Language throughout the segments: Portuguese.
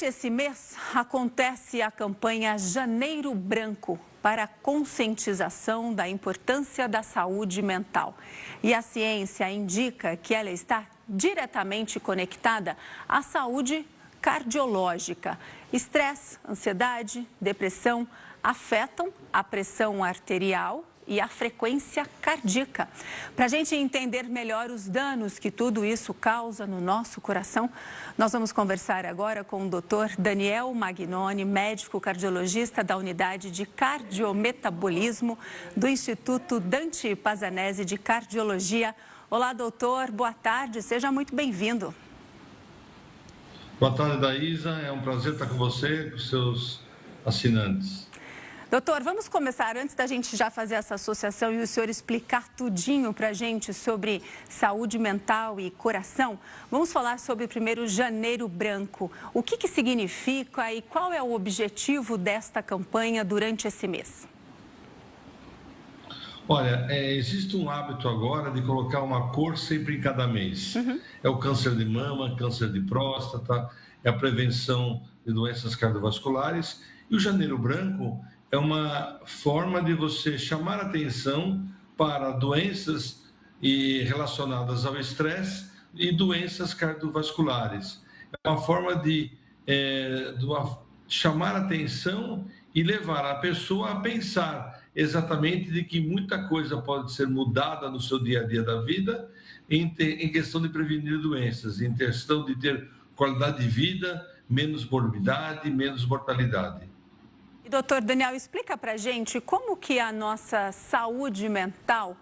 Durante esse mês, acontece a campanha Janeiro Branco para a conscientização da importância da saúde mental. E a ciência indica que ela está diretamente conectada à saúde cardiológica. Estresse, ansiedade, depressão afetam a pressão arterial e a frequência cardíaca. Para a gente entender melhor os danos que tudo isso causa no nosso coração, nós vamos conversar agora com o Dr. Daniel Magnoni, médico cardiologista da Unidade de Cardiometabolismo do Instituto Dante Pazanese de Cardiologia. Olá, doutor, boa tarde, seja muito bem-vindo. Boa tarde, Daísa, é um prazer estar com você e com os seus assinantes. Doutor, vamos começar, antes da gente já fazer essa associação e o senhor explicar tudinho para a gente sobre saúde mental e coração, vamos falar sobre primeiro Janeiro Branco. O que significa e qual é o objetivo desta campanha durante esse mês? Olha, existe um hábito agora de colocar uma cor sempre em cada mês. É o câncer de mama, câncer de próstata, é a prevenção de doenças cardiovasculares. E o Janeiro Branco é uma forma de você chamar atenção para doenças relacionadas ao estresse e doenças cardiovasculares. É uma forma de chamar atenção e levar a pessoa a pensar exatamente de que muita coisa pode ser mudada no seu dia a dia da vida em questão de prevenir doenças, em questão de ter qualidade de vida, menos morbidade, menos mortalidade. E, doutor Daniel, explica para a gente como que a nossa saúde mental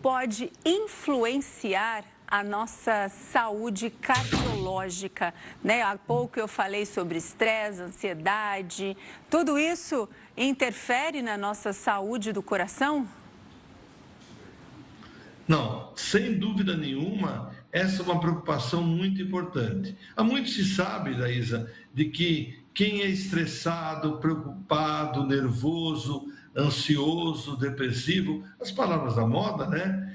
pode influenciar a nossa saúde cardiológica, né? Há pouco eu falei sobre estresse, ansiedade, tudo isso interfere na nossa saúde do coração? Não, sem dúvida nenhuma, essa é uma preocupação muito importante. Há muito se sabe, Daísa, de que quem é estressado, preocupado, nervoso, ansioso, depressivo, as palavras da moda, né?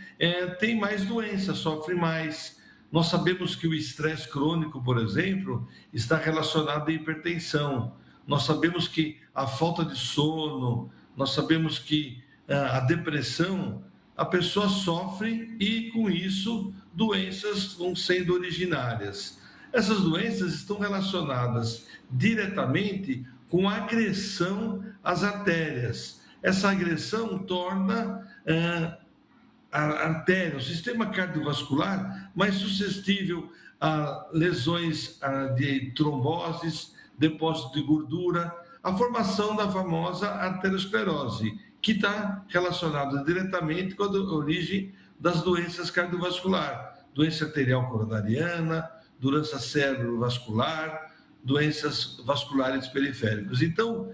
Tem mais doença, sofre mais. Nós sabemos que o estresse crônico, por exemplo, está relacionado à hipertensão. Nós sabemos que a falta de sono, nós sabemos que a depressão, a pessoa sofre e, com isso, doenças vão sendo originárias. Essas doenças estão relacionadas diretamente com a agressão às artérias. Essa agressão torna a artéria, o sistema cardiovascular, mais suscetível a lesões de tromboses, depósito de gordura, a formação da famosa arteriosclerose, que está relacionada diretamente com a origem das doenças cardiovasculares, doença arterial coronariana, doença cerebrovascular, doenças vasculares periféricas. Então,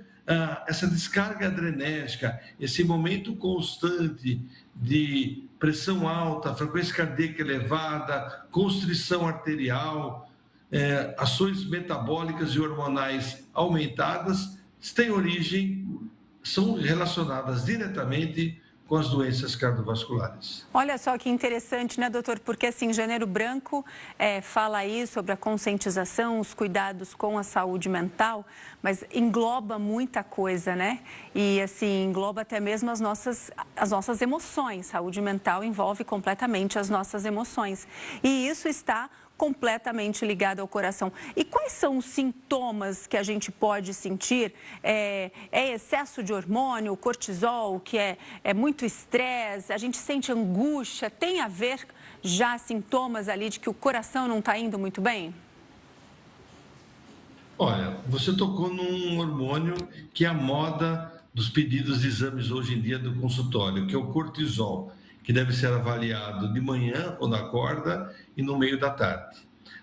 essa descarga adrenérgica, esse momento constante de pressão alta, frequência cardíaca elevada, constrição arterial, ações metabólicas e hormonais aumentadas, têm origem, são relacionadas diretamente com as doenças cardiovasculares. Olha só que interessante, né, doutor? Porque, assim, Janeiro Branco fala aí sobre a conscientização, os cuidados com a saúde mental, mas engloba muita coisa, né? E, assim, engloba até mesmo as nossas emoções. Saúde mental envolve completamente as nossas emoções. E isso está completamente ligado ao coração. E quais são os sintomas que a gente pode sentir? É excesso de hormônio, cortisol, que é muito estresse, a gente sente angústia, tem a ver já sintomas ali de que o coração não está indo muito bem? Olha, você tocou num hormônio que é a moda dos pedidos de exames hoje em dia do consultório, que é o cortisol, que deve ser avaliado de manhã ou na acorda e no meio da tarde.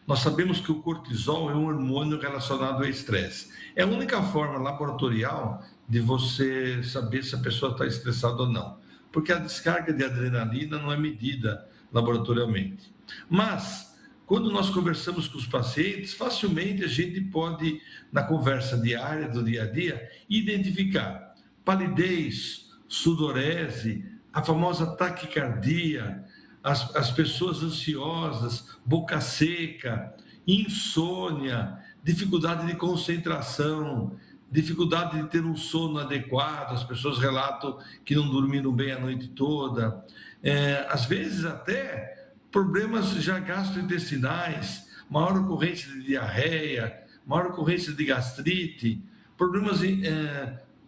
Nós sabemos que o cortisol é um hormônio relacionado ao estresse. É a única forma laboratorial de você saber se a pessoa está estressada ou não, porque a descarga de adrenalina não é medida laboratorialmente. Mas, quando nós conversamos com os pacientes, facilmente a gente pode, na conversa diária, do dia a dia, identificar palidez, sudorese, a famosa taquicardia, as pessoas ansiosas, boca seca, insônia, dificuldade de concentração, dificuldade de ter um sono adequado, as pessoas relatam que não dormiram bem a noite toda, às vezes até problemas já gastrointestinais, maior ocorrência de diarreia, maior ocorrência de gastrite, problemas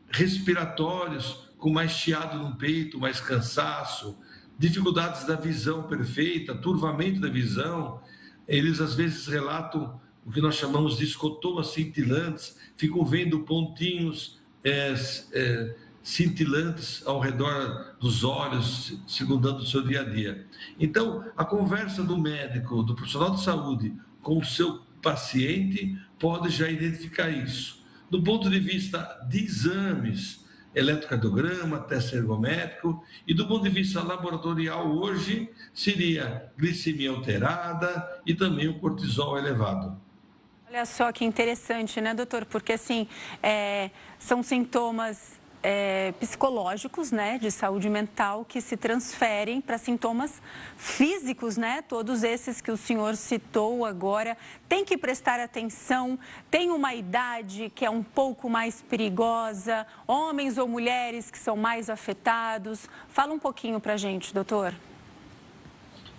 respiratórios, com mais chiado no peito, mais cansaço, dificuldades da visão perfeita, turvamento da visão. Eles às vezes relatam o que nós chamamos de escotomas cintilantes, ficam vendo pontinhos cintilantes ao redor dos olhos, segundando o seu dia a dia. Então, a conversa do médico, do profissional de saúde com o seu paciente pode já identificar isso. Do ponto de vista de exames, eletrocardiograma, teste ergométrico, e do ponto de vista laboratorial hoje seria glicemia alterada e também o cortisol elevado. Olha só que interessante, né, doutor? Porque, assim, são sintomas psicológicos, né, de saúde mental que se transferem para sintomas físicos, né? Todos esses que o senhor citou agora. Tem que prestar atenção, tem uma idade que é um pouco mais perigosa, homens ou mulheres que são mais afetados. Fala um pouquinho para a gente, doutor.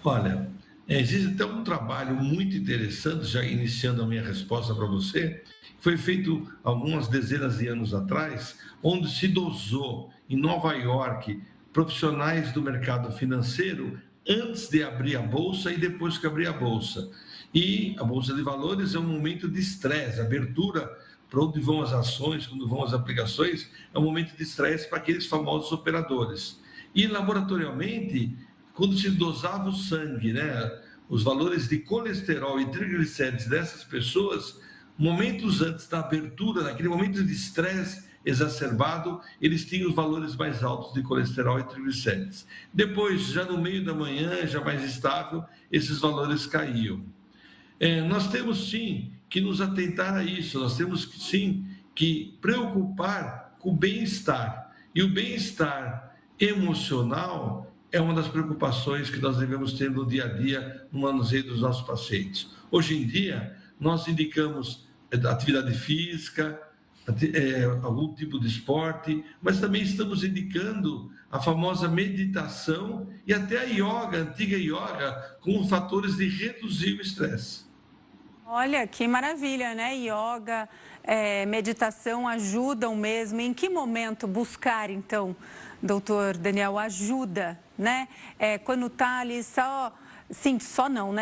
Olha, existe até um trabalho muito interessante, já iniciando a minha resposta para você, foi feito algumas dezenas de anos atrás, onde se dosou em Nova York profissionais do mercado financeiro antes de abrir a bolsa e depois que abrir a bolsa. E a bolsa de valores é um momento de estresse, abertura para onde vão as ações, quando vão as aplicações, é um momento de estresse para aqueles famosos operadores. E laboratorialmente, quando se dosava o sangue, né, os valores de colesterol e triglicérides dessas pessoas, momentos antes da abertura, naquele momento de estresse exacerbado, eles tinham os valores mais altos de colesterol e triglicérides. Depois, já no meio da manhã, já mais estável, esses valores caíam. Nós temos sim que nos atentar a isso, nós temos sim que preocupar com o bem-estar. E o bem-estar emocional é uma das preocupações que nós devemos ter no dia a dia, no manuseio dos nossos pacientes. Hoje em dia, nós indicamos atividade física, algum tipo de esporte, mas também estamos indicando a famosa meditação e até a yoga, a antiga yoga, com fatores de reduzir o estresse. Olha, que maravilha, né? Yoga, meditação ajudam mesmo. Em que momento buscar, então, doutor Daniel, ajuda, né? Quando está ali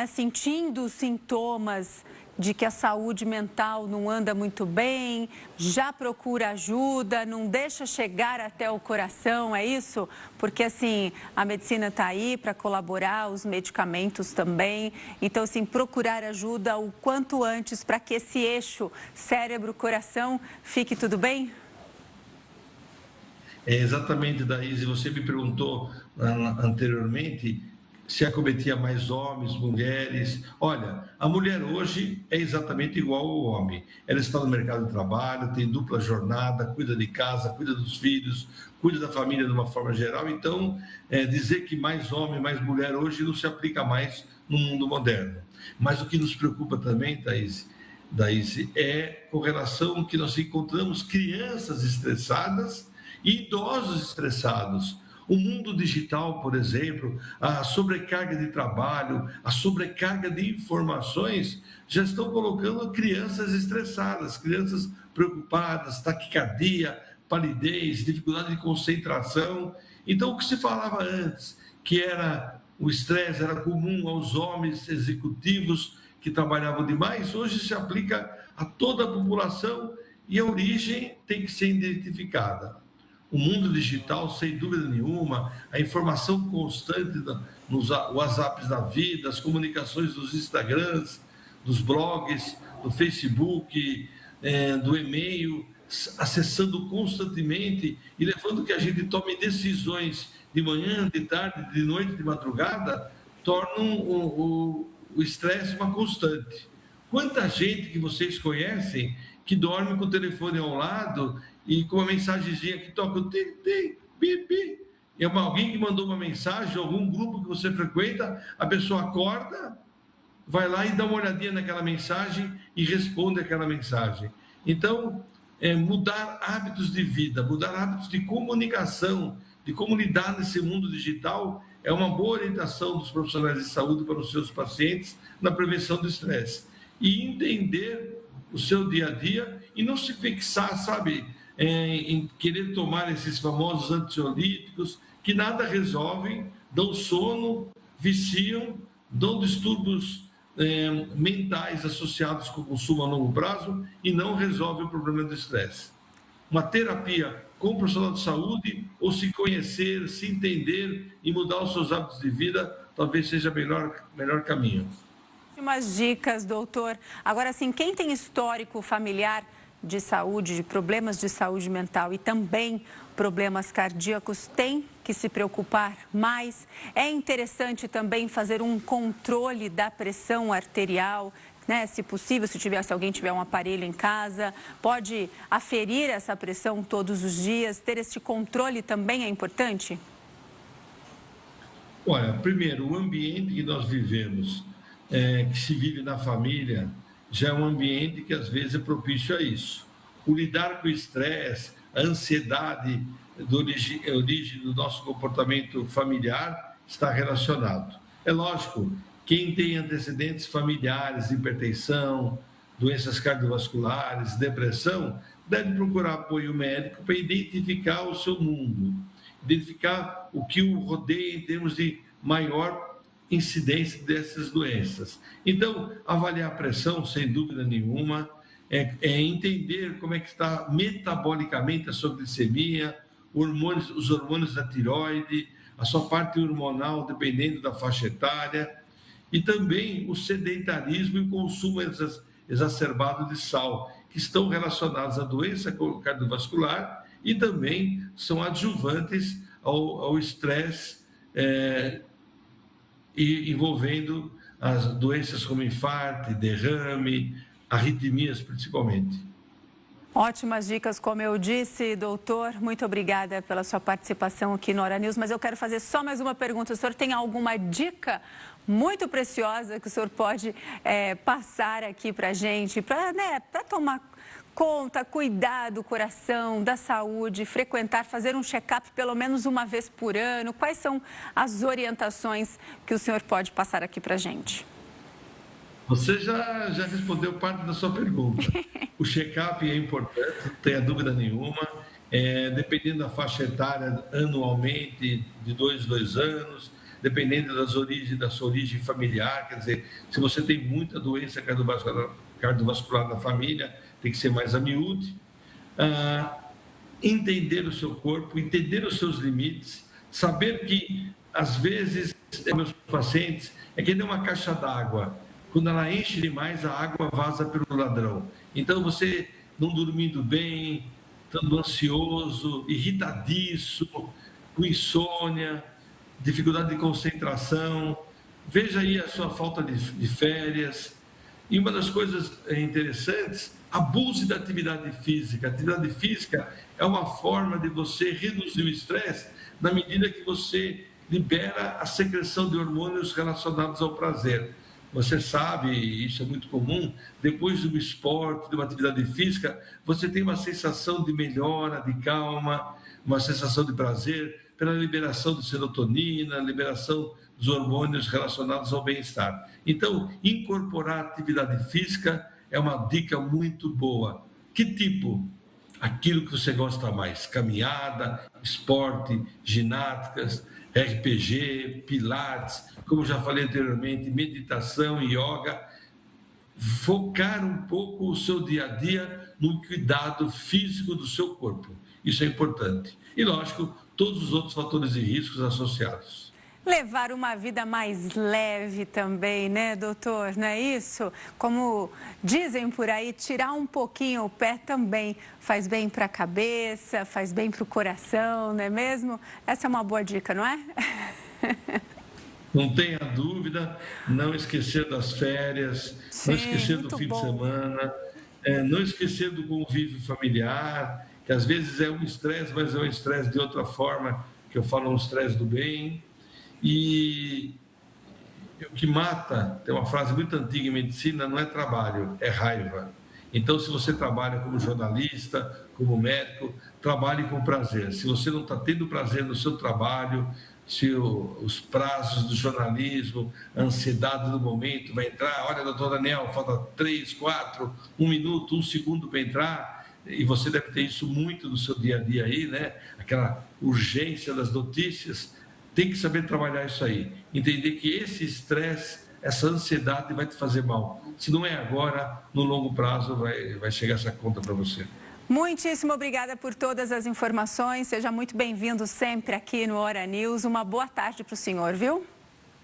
sentindo sintomas de que a saúde mental não anda muito bem, já procura ajuda, não deixa chegar até o coração, é isso? Porque, assim, a medicina está aí para colaborar, os medicamentos também. Então, assim, procurar ajuda o quanto antes para que esse eixo cérebro-coração fique tudo bem? Exatamente, Daíse, você me perguntou anteriormente se acometia mais homens, mulheres. Olha, a mulher hoje é exatamente igual ao homem. Ela está no mercado de trabalho, tem dupla jornada, cuida de casa, cuida dos filhos, cuida da família de uma forma geral. Então, dizer que mais homem, mais mulher hoje não se aplica mais no mundo moderno. Mas o que nos preocupa também, Daíse, é com relação que nós encontramos crianças estressadas e idosos estressados. O mundo digital, por exemplo, a sobrecarga de trabalho, a sobrecarga de informações já estão colocando crianças estressadas, crianças preocupadas, taquicardia, palidez, dificuldade de concentração. Então, o que se falava antes, que era o estresse era comum aos homens executivos que trabalhavam demais, hoje se aplica a toda a população e a origem tem que ser identificada. O mundo digital, sem dúvida nenhuma, a informação constante nos WhatsApps da vida, as comunicações dos Instagrams, dos blogs, do Facebook, do e-mail, acessando constantemente e levando que a gente tome decisões de manhã, de tarde, de noite, de madrugada, tornam o estresse uma constante. Quanta gente que vocês conhecem que dorme com o telefone ao lado e com uma mensagenzinha que toca o tim, pi. E alguém que mandou uma mensagem, algum grupo que você frequenta, a pessoa acorda, vai lá e dá uma olhadinha naquela mensagem e responde aquela mensagem. Então, mudar hábitos de vida, mudar hábitos de comunicação, de como lidar nesse mundo digital, é uma boa orientação dos profissionais de saúde para os seus pacientes na prevenção do estresse. E entender o seu dia a dia e não se fixar, sabe, em querer tomar esses famosos ansiolíticos, que nada resolvem, dão sono, viciam, dão distúrbios mentais associados com o consumo a longo prazo e não resolve o problema do estresse. Uma terapia com o profissional de saúde, ou se conhecer, se entender e mudar os seus hábitos de vida, talvez seja o melhor caminho. Últimas dicas, doutor. Agora, sim, quem tem histórico familiar de saúde, de problemas de saúde mental e também problemas cardíacos, tem que se preocupar mais. É interessante também fazer um controle da pressão arterial, né? Se possível, se alguém tiver um aparelho em casa, pode aferir essa pressão todos os dias. Ter esse controle também é importante? Olha, primeiro, o ambiente que nós vivemos, que se vive na família, já é um ambiente que às vezes é propício a isso. O lidar com o estresse, a ansiedade, a origem do nosso comportamento familiar está relacionado. É lógico, quem tem antecedentes familiares, hipertensão, doenças cardiovasculares, depressão, deve procurar apoio médico para identificar o seu mundo, identificar o que o rodeia em termos de maior incidência dessas doenças. Então, avaliar a pressão, sem dúvida nenhuma, é entender como é que está metabolicamente a sua glicemia, os hormônios da tireoide, a sua parte hormonal, dependendo da faixa etária, e também o sedentarismo e o consumo exacerbado de sal, que estão relacionados à doença cardiovascular e também são adjuvantes ao estresse envolvendo as doenças como infarto, derrame, arritmias principalmente. Ótimas dicas, como eu disse, doutor. Muito obrigada pela sua participação aqui no Hora News, mas eu quero fazer só mais uma pergunta. O senhor tem alguma dica muito preciosa que o senhor pode passar aqui para a gente, para tomar conta, cuidar do coração, da saúde, frequentar, fazer um check-up pelo menos uma vez por ano? Quais são as orientações que o senhor pode passar aqui para a gente? Você já respondeu parte da sua pergunta. O check-up é importante, não tenha dúvida nenhuma. Dependendo da faixa etária, anualmente, de 2 anos, dependendo da sua origem familiar, quer dizer, se você tem muita doença cardiovascular na família, tem que ser mais a miúde. Entender o seu corpo, entender os seus limites, saber que, às vezes, meus pacientes, é que nem uma caixa d'água. Quando ela enche demais, a água vaza pelo ladrão. Então, você não dormindo bem, estando ansioso, irritadiço, com insônia, dificuldade de concentração, veja aí a sua falta de férias. E uma das coisas interessantes, abuse da atividade física. A atividade física é uma forma de você reduzir o estresse na medida que você libera a secreção de hormônios relacionados ao prazer. Você sabe, isso é muito comum, depois do esporte, de uma atividade física, você tem uma sensação de melhora, de calma, uma sensação de prazer, pela liberação de serotonina, liberação dos hormônios relacionados ao bem-estar. Então, incorporar atividade física é uma dica muito boa. Que tipo? Aquilo que você gosta mais: caminhada, esporte, ginásticas, RPG, pilates, como já falei anteriormente, meditação, yoga. Focar um pouco o seu dia a dia no cuidado físico do seu corpo. Isso é importante. E, lógico, todos os outros fatores de riscos associados. Levar uma vida mais leve também, né, doutor? Não é isso? Como dizem por aí, tirar um pouquinho o pé também faz bem para a cabeça, faz bem para o coração, não é mesmo? Essa é uma boa dica, não é? Não tenha dúvida, não esquecer das férias, Sim, não esquecer do fim de semana, não esquecer do convívio familiar, que às vezes é um estresse, mas é um estresse de outra forma, que eu falo um estresse do bem. E o que mata, tem uma frase muito antiga em medicina, não é trabalho, é raiva. Então, se você trabalha como jornalista, como médico, trabalhe com prazer. Se você não está tendo prazer no seu trabalho, se os prazos do jornalismo, a ansiedade do momento vai entrar, olha, doutor Daniel, falta 3, 4, 1 minuto, 1 segundo para entrar, e você deve ter isso muito no seu dia a dia aí, né? Aquela urgência das notícias, tem que saber trabalhar isso aí, entender que esse estresse, essa ansiedade vai te fazer mal. Se não é agora, no longo prazo vai chegar essa conta para você. Muitíssimo obrigada por todas as informações. Seja muito bem-vindo sempre aqui no Hora News. Uma boa tarde para o senhor, viu?